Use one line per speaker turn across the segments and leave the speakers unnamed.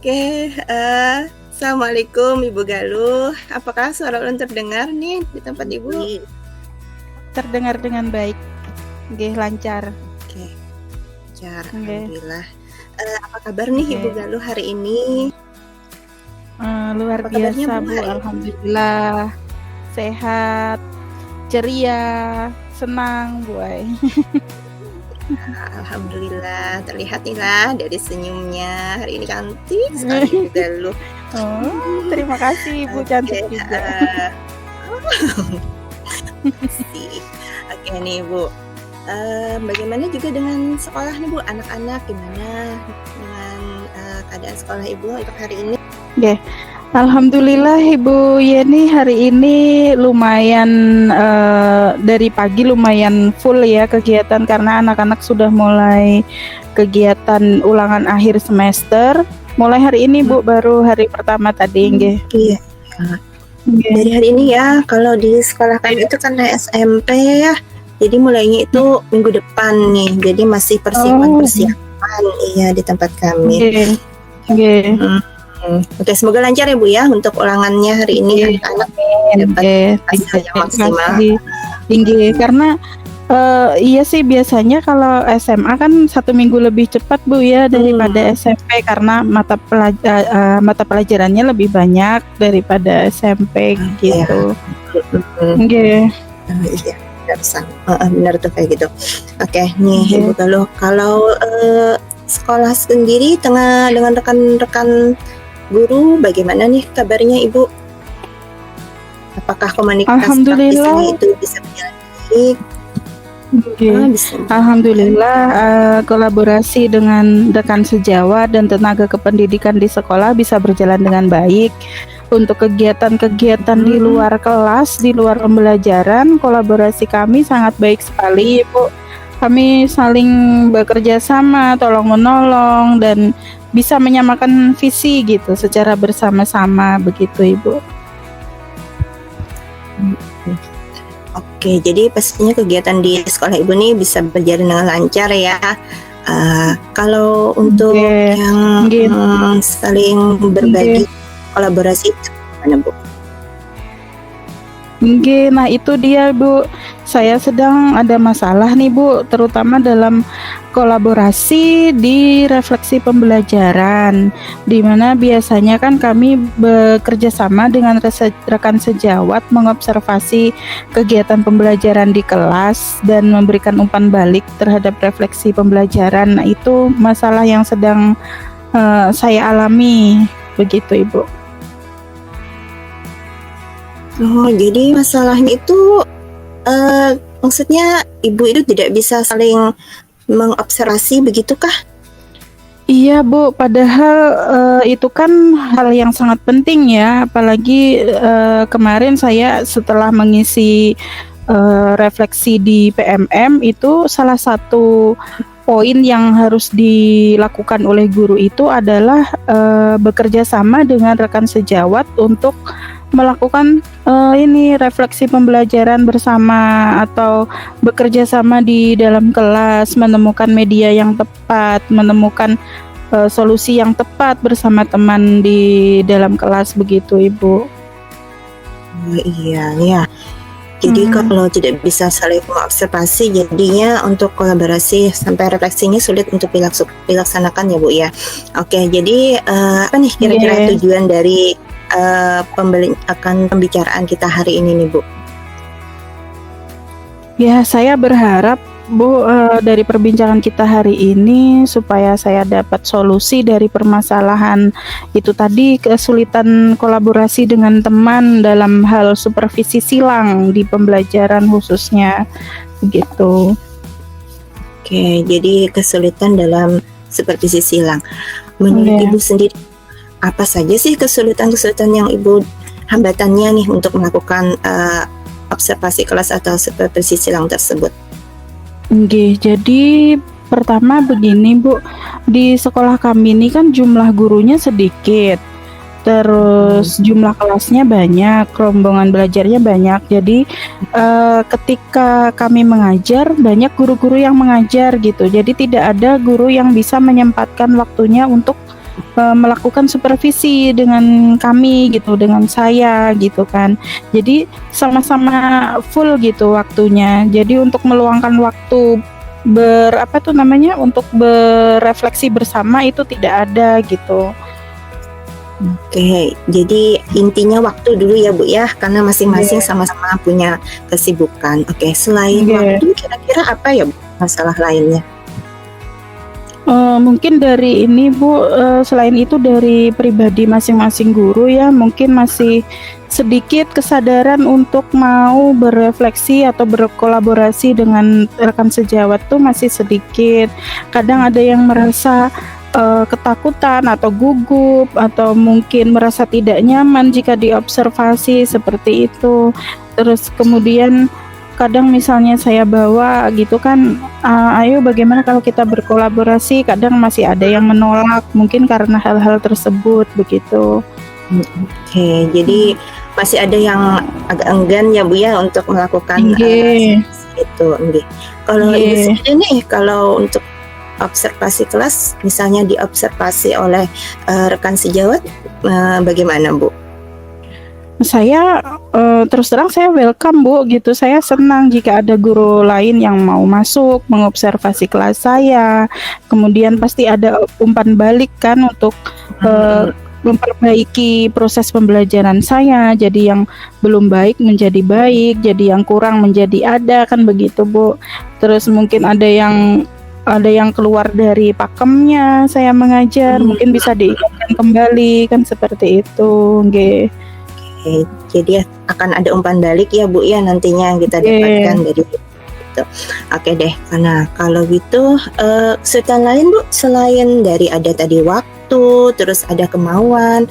Oke, assalamualaikum Ibu Galuh. Apakah suara ulun terdengar nih di tempat Ibu?
Terdengar dengan baik. Nggih, lancar.
Oke, lancar.
Nggih.
Alhamdulillah. Apa kabar nih Ibu
Oke.
Galuh hari ini?
Luar
Apa kabarnya
biasa,
Bu
Bu.
hari ini?
Alhamdulillah. Sehat, ceria, senang, Bu.
Alhamdulillah, terlihat nih lah dari senyumnya. Hari ini cantik sekali Ibu Galuh.
Oh, terima kasih Ibu, cantik
Oke,
juga.
makasih. Oke nih Bu, bagaimana juga dengan sekolah nih Bu? Anak-anak gimana dengan keadaan sekolah Ibu untuk hari ini?
Nggih. Alhamdulillah Ibu Yeni hari ini lumayan dari pagi lumayan full ya kegiatan karena anak-anak sudah mulai kegiatan ulangan akhir semester. Mulai hari ini Bu, baru hari pertama tadi nggih.
Iya. Dari hari ini ya, kalau di sekolah kami itu kan SMP ya, jadi mulainya itu minggu depan nih, jadi masih persiapan iya di tempat kami.
Nggih.
Oke, semoga lancar ya Bu ya untuk ulangannya hari ini anak-anak dapat hasil yang maksimal.
Tinggi karena iya sih biasanya kalau SMA kan 1 minggu lebih cepat Bu ya daripada SMP karena mata pelajarannya lebih banyak daripada SMP gitu. Nggih.
Iya, benar tuh kayak gitu. Oke, nih Ibu Galuh, kalau sekolah sendiri dengan rekan-rekan guru bagaimana nih kabarnya Ibu? Apakah komunikasi praktisnya itu bisa berjalan baik?
Alhamdulillah kolaborasi dengan rekan sejawat dan tenaga kependidikan di sekolah bisa berjalan dengan baik. Untuk kegiatan-kegiatan di luar kelas, di luar pembelajaran, kolaborasi kami sangat baik sekali, Ibu. Kami saling bekerja sama, tolong-menolong dan bisa menyamakan visi gitu secara bersama-sama begitu, Ibu.
Oke, jadi pastinya kegiatan di sekolah Ibu nih bisa berjalan dengan lancar ya. Kalau untuk yang saling berbagi kolaborasi itu gimana Bu?
Nah itu dia Bu, saya sedang ada masalah nih Bu, terutama dalam kolaborasi di refleksi pembelajaran, di mana biasanya kan kami bekerja sama dengan rekan sejawat mengobservasi kegiatan pembelajaran di kelas dan memberikan umpan balik terhadap refleksi pembelajaran. Nah itu masalah yang sedang saya alami, begitu Ibu.
Oh, jadi masalahnya itu maksudnya Ibu itu tidak bisa saling mengobservasi begitukah?
Iya Bu, padahal itu kan hal yang sangat penting ya, apalagi kemarin saya setelah mengisi refleksi di PMM itu salah satu poin yang harus dilakukan oleh guru itu adalah bekerja sama dengan rekan sejawat untuk melakukan ini refleksi pembelajaran bersama atau bekerja sama di dalam kelas, menemukan media yang tepat, menemukan solusi yang tepat bersama teman di dalam kelas begitu Ibu.
Iya ya. Jadi kalau tidak bisa saling mengobservasi, jadinya untuk kolaborasi sampai refleksinya sulit untuk dilaksanakan ya Bu ya. Oke, jadi apa nih kira-kira tujuan dari pembicaraan kita hari ini nih Bu?
Ya, saya berharap Bu dari perbincangan kita hari ini supaya saya dapat solusi dari permasalahan itu tadi, kesulitan kolaborasi dengan teman dalam hal supervisi silang di pembelajaran khususnya begitu.
Oke, jadi kesulitan dalam supervisi silang. Menurut Ibu sendiri apa saja sih kesulitan-kesulitan yang Ibu hambatannya nih untuk melakukan observasi kelas atau supervisi silang tersebut?
Oke, jadi pertama begini Bu, di sekolah kami ini kan jumlah gurunya sedikit, terus jumlah kelasnya banyak, rombongan belajarnya banyak. Jadi ketika kami mengajar banyak guru-guru yang mengajar gitu. Jadi tidak ada guru yang bisa menyempatkan waktunya untuk melakukan supervisi dengan kami gitu, dengan saya gitu kan. Jadi sama-sama full gitu waktunya. Jadi untuk meluangkan waktu untuk berefleksi bersama itu tidak ada gitu.
Oke, jadi intinya waktu dulu ya Bu ya, karena masing-masing
Iya.
sama-sama punya kesibukan. Oke, selain
Iya.
waktu kira-kira apa ya Bu masalah lainnya?
Mungkin dari ini Bu, selain itu dari pribadi masing-masing guru ya, mungkin masih sedikit kesadaran untuk mau berefleksi atau berkolaborasi dengan rekan sejawat tuh masih sedikit. Kadang ada yang merasa ketakutan atau gugup atau mungkin merasa tidak nyaman jika diobservasi seperti itu. Terus kemudian kadang misalnya saya bawa gitu kan, ayo bagaimana kalau kita berkolaborasi, kadang masih ada yang menolak mungkin karena hal-hal tersebut begitu.
Oke, jadi masih ada yang agak enggan ya Bu ya untuk melakukan
Nggih.
itu. Nggih. Kalau Ibu
Nggih.
sendiri nih, kalau untuk observasi kelas, misalnya diobservasi oleh rekan sejawat, bagaimana Bu?
Saya terus terang saya welcome Bu gitu. Saya senang jika ada guru lain yang mau masuk mengobservasi kelas saya. Kemudian pasti ada umpan balik kan untuk memperbaiki proses pembelajaran saya. Jadi yang belum baik menjadi baik, jadi yang kurang menjadi ada kan begitu Bu. Terus mungkin ada yang keluar dari pakemnya saya mengajar, mungkin bisa diingatkan kembali kan seperti itu, nggih.
Oke, jadi akan ada umpan balik ya Bu ya nantinya yang kita dapatkan dari itu. Oke deh, karena kalau gitu kesulitan lain Bu selain dari ada tadi waktu, terus ada kemauan,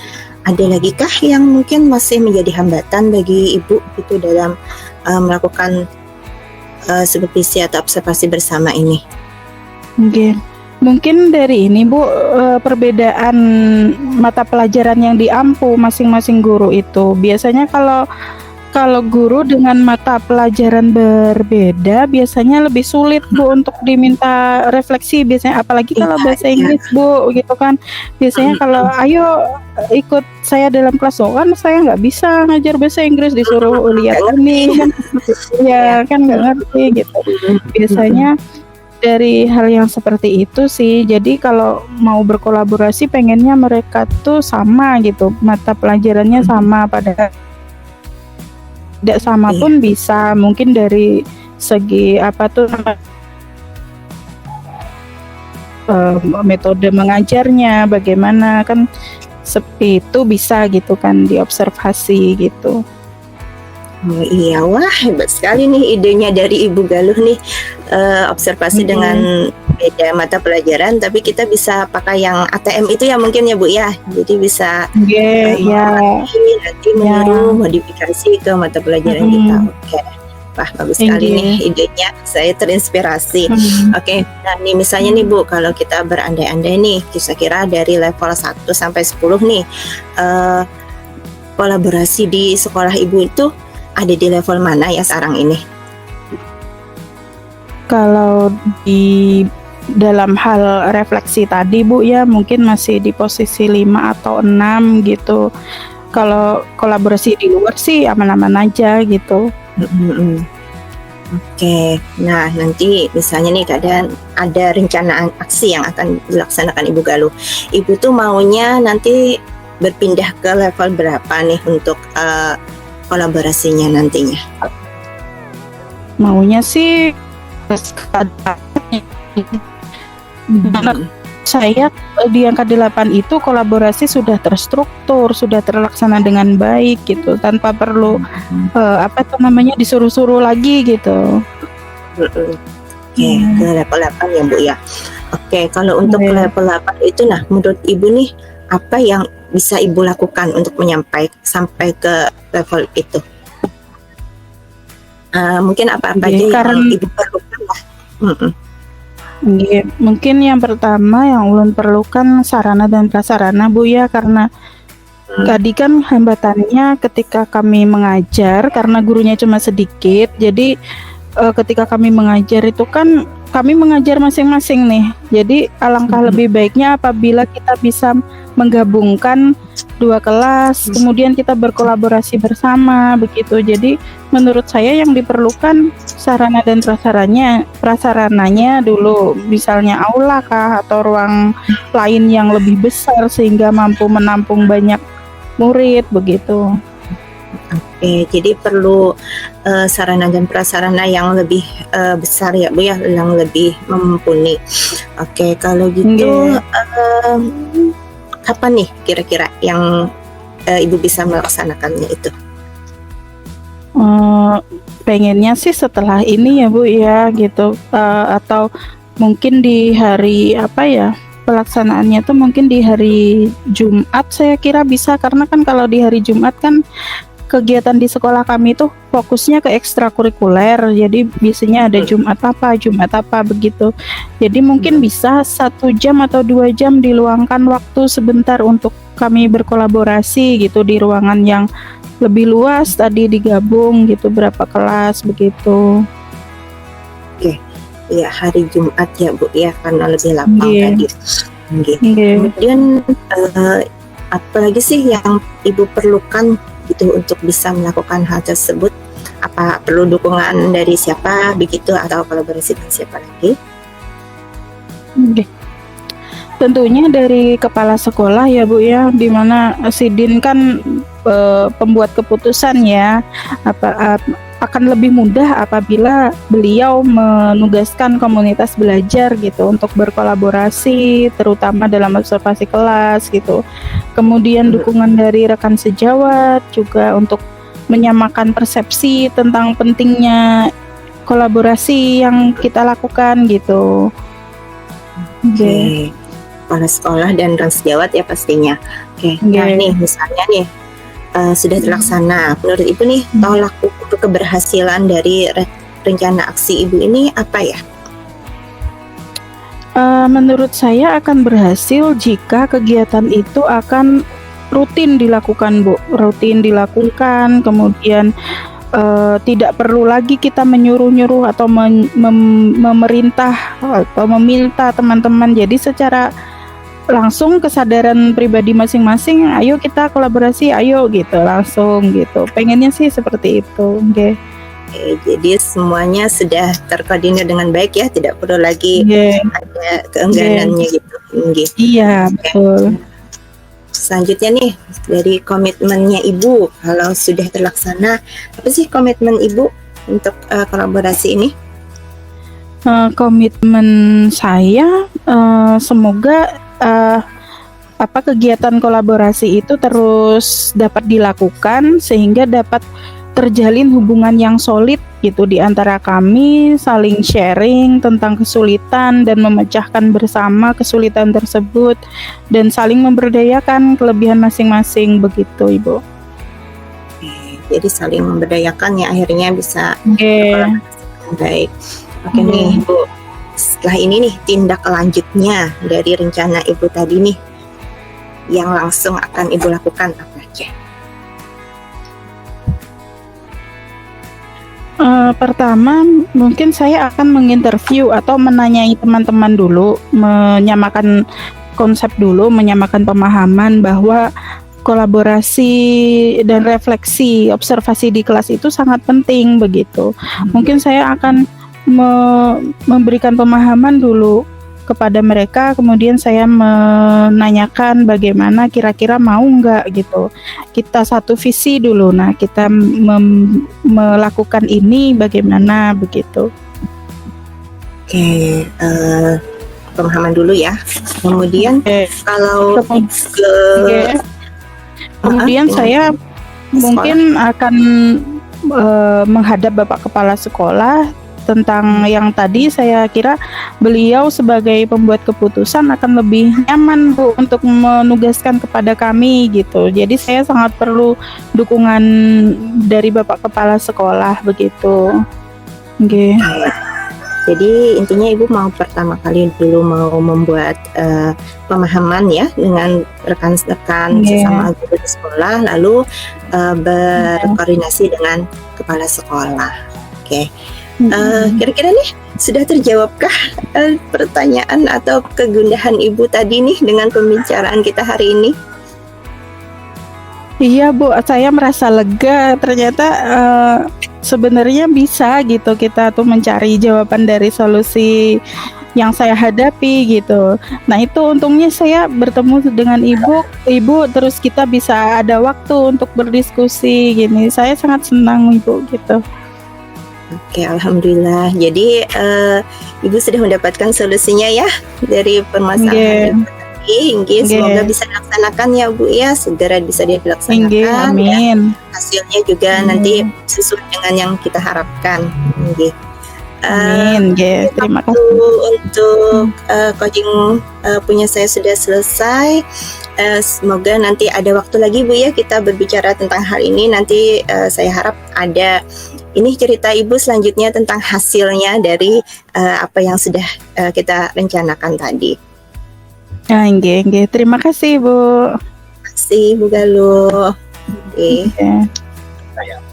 ada lagi kah yang mungkin masih menjadi hambatan bagi Ibu itu dalam melakukan supervisi atau observasi bersama ini?
Oke. Mungkin dari ini Bu, perbedaan mata pelajaran yang diampu masing-masing guru itu. Biasanya kalau guru dengan mata pelajaran berbeda biasanya lebih sulit Bu untuk diminta refleksi biasanya, apalagi kalau bahasa Inggris Bu gitu kan. Biasanya kalau ayo ikut saya dalam kelas, kan saya nggak bisa ngajar bahasa Inggris, disuruh lihat ini kan, ya kan nggak ngerti gitu. Biasanya dari hal yang seperti itu sih. Jadi kalau mau berkolaborasi pengennya mereka tuh sama gitu, mata pelajarannya sama, padahal tidak sama pun bisa. Mungkin dari segi metode mengajarnya bagaimana kan seperti itu bisa gitu kan diobservasi gitu.
Oh iya, wah hebat sekali nih idenya dari Ibu Galuh nih, observasi dengan beda mata pelajaran tapi kita bisa pakai yang ATM itu ya mungkin ya Bu ya, jadi bisa nanti meniru modifikasi ke mata pelajaran kita. Oke, wah bagus sekali nih idenya, saya terinspirasi. Oke, nah nih misalnya nih Bu, kalau kita berandai-andai nih, kira-kira dari level 1 sampai 10 nih, kolaborasi di sekolah Ibu itu ada di level mana ya sekarang ini?
Kalau di dalam hal refleksi tadi Bu ya, mungkin masih di posisi 5 atau 6 gitu. Kalau kolaborasi di luar sih aman-aman aja gitu.
Oke, nah nanti misalnya nih keadaan ada rencana aksi yang akan dilaksanakan Ibu Galuh. Ibu tuh maunya nanti berpindah ke level berapa nih untuk kolaborasinya nantinya?
Maunya sih saya di angka 8 itu kolaborasi sudah terstruktur, sudah terlaksana dengan baik gitu, tanpa perlu disuruh-suruh lagi gitu.
Oke, ke level 8 ya Bu ya. Oke, kalau untuk level 8 itu, nah menurut Ibu nih apa yang bisa Ibu lakukan untuk sampai ke level itu? Mungkin apa-apa aja yang Ibu perlukan lah.
Mungkin yang pertama yang ulun perlukan sarana dan prasarana Bu ya, karena tadi kan hambatannya ketika kami mengajar karena gurunya cuma sedikit, jadi ketika kami mengajar itu kan kami mengajar masing-masing nih. Jadi alangkah lebih baiknya apabila kita bisa menggabungkan dua kelas, kemudian kita berkolaborasi bersama begitu. Jadi menurut saya yang diperlukan sarana dan prasarananya dulu, misalnya aula kah atau ruang lain yang lebih besar sehingga mampu menampung banyak murid begitu.
Oke, jadi perlu sarana dan prasarana yang lebih besar ya Bu ya, yang lebih mumpuni. Oke, kalau gitu kapan nih kira-kira yang Ibu bisa melaksanakannya itu?
Pengennya sih setelah ini ya Bu ya gitu, atau mungkin di hari apa ya, pelaksanaannya tuh mungkin di hari Jumat saya kira bisa, karena kan kalau di hari Jumat kan kegiatan di sekolah kami tuh fokusnya ke ekstrakurikuler, jadi biasanya ada Jumat apa begitu. Jadi mungkin bisa 1 jam atau 2 jam diluangkan waktu sebentar untuk kami berkolaborasi gitu di ruangan yang lebih luas, tadi digabung gitu berapa kelas begitu.
Oke, ya hari Jumat ya Bu ya, karena lebih lapang tadi. Kemudian apalagi sih yang Ibu perlukan gitu untuk bisa melakukan hal tersebut? Apa perlu dukungan dari siapa begitu, atau kolaborasi dengan siapa lagi?
Tentunya dari kepala sekolah ya Bu ya, dimana Sidin kan pembuat keputusan ya, akan lebih mudah apabila beliau menugaskan komunitas belajar gitu untuk berkolaborasi, terutama dalam observasi kelas gitu. Kemudian dukungan dari rekan sejawat juga untuk menyamakan persepsi tentang pentingnya kolaborasi yang kita lakukan gitu.
Oke. Kepala sekolah dan rekan sejawat ya pastinya. Oke. Nah nih misalnya nih sudah terlaksana, menurut Ibu nih tolak ukur keberhasilan dari rencana aksi Ibu ini apa ya?
Menurut saya akan berhasil jika kegiatan itu akan rutin dilakukan Bu, kemudian tidak perlu lagi kita menyuruh-nyuruh atau memerintah atau meminta teman-teman. Jadi secara langsung kesadaran pribadi masing-masing, ayo kita kolaborasi, ayo gitu, langsung gitu. Pengennya sih seperti itu.
Jadi semuanya sudah terkoordinir dengan baik ya, tidak perlu lagi ada keengganannya gitu.
Iya, betul.
Selanjutnya nih, dari komitmennya Ibu, kalau sudah terlaksana, apa sih komitmen Ibu untuk kolaborasi ini?
Komitmen saya semoga kegiatan kolaborasi itu terus dapat dilakukan sehingga dapat terjalin hubungan yang solid gitu di antara kami, saling sharing tentang kesulitan dan memecahkan bersama kesulitan tersebut dan saling memberdayakan kelebihan masing-masing begitu Ibu.
Jadi saling memberdayakan ya, akhirnya bisa baik. Oke nih Bu, setelah ini nih tindak lanjutnya dari rencana Ibu tadi nih yang langsung akan Ibu lakukan apa aja?
Pertama, mungkin saya akan menginterview atau menanyai teman-teman dulu, menyamakan konsep dulu, menyamakan pemahaman bahwa kolaborasi dan refleksi observasi di kelas itu sangat penting begitu. Mungkin saya akan memberikan pemahaman dulu kepada mereka, kemudian saya menanyakan bagaimana kira-kira mau nggak gitu. Kita satu visi dulu, nah kita melakukan ini bagaimana begitu.
Oke, pemahaman dulu ya. Kemudian kalau
kemudian saya mungkin akan menghadap Bapak Kepala Sekolah tentang yang tadi. Saya kira beliau sebagai pembuat keputusan akan lebih nyaman Bu untuk menugaskan kepada kami gitu. Jadi saya sangat perlu dukungan dari Bapak Kepala Sekolah begitu.
Jadi intinya Ibu mau pertama kali dulu mau membuat pemahaman ya dengan rekan-rekan sesama guru di sekolah, lalu berkoordinasi dengan kepala sekolah. Oke. Kira-kira nih sudah terjawabkah pertanyaan atau kegundahan Ibu tadi nih dengan pembicaraan kita hari ini?
Iya Bu, saya merasa lega. Ternyata sebenarnya bisa gitu kita tuh mencari jawaban dari solusi yang saya hadapi gitu. Nah itu untungnya saya bertemu dengan ibu terus kita bisa ada waktu untuk berdiskusi gini. Saya sangat senang Ibu gitu.
Oke, alhamdulillah. Jadi Ibu sudah mendapatkan solusinya ya dari permasalahan Ibu tadi. Inggih, semoga bisa dilaksanakan ya Bu ya, segera bisa
Inggih,
dilaksanakan ya.
amin.
Hasilnya juga nanti sesuai dengan yang kita harapkan. Inggih.
Amin, nggih. Terima
Waktu
kasih.
untuk coaching punya saya sudah selesai. Semoga nanti ada waktu lagi Bu ya kita berbicara tentang hal ini. Nanti saya harap ada ini cerita Ibu selanjutnya tentang hasilnya dari apa yang sudah kita rencanakan tadi.
Nggih. Terima kasih Bu.
Terima kasih Bu Galuh. Oke.
Oke.